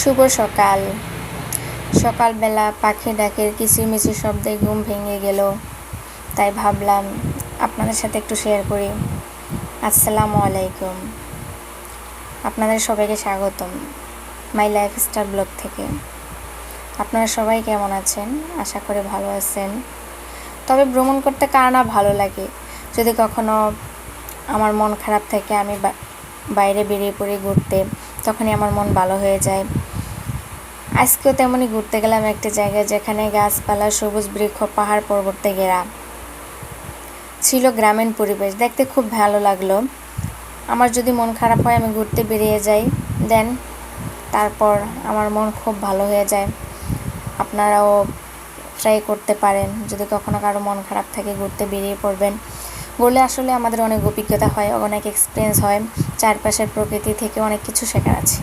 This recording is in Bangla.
শুভ সকাল। সকালবেলা পাখি ডাকের কিচিরমিচির শব্দে ঘুম ভেঙে গেল, তাই ভাবলাম আপনাদের সাথে একটু শেয়ার করি। আসসালামু আলাইকুম, আপনাদের সবাইকে স্বাগতম মাই লাইফস্টাইল ব্লগ থেকে। আপনারা সবাই কেমন আছেন? আশা করি ভালো আছেন। তবে ভ্রমণ করতে কার না ভালো লাগে। যদি কখনো আমার মন খারাপ থাকে, আমি বাইরে বেরিয়ে পড়ি ঘুরতে, তখনই আমার মন ভালো হয়ে যায়। আজকেও তেমনই ঘুরতে গেলাম একটি জায়গায় যেখানে গাছপালা, সবুজ বৃক্ষ, পাহাড় পর্বতে ঘেরা ছিল। গ্রামীণ পরিবেশ দেখতে খুব ভালো লাগলো। আমার যদি মন খারাপ হয়, আমি ঘুরতে বেরিয়ে যাই, দেন তারপর আমার মন খুব ভালো হয়ে যায়। আপনারাও ট্রাই করতে পারেন। যদি কখনো কারো মন খারাপ থাকে, ঘুরতে বেরিয়ে পড়বেন। ঘুরলে আসলে আমাদের অনেক অভিজ্ঞতা হয়, অনেক এক্সপিরিয়েন্স হয়। চারপাশের প্রকৃতি থেকে অনেক কিছু শেখার আছে।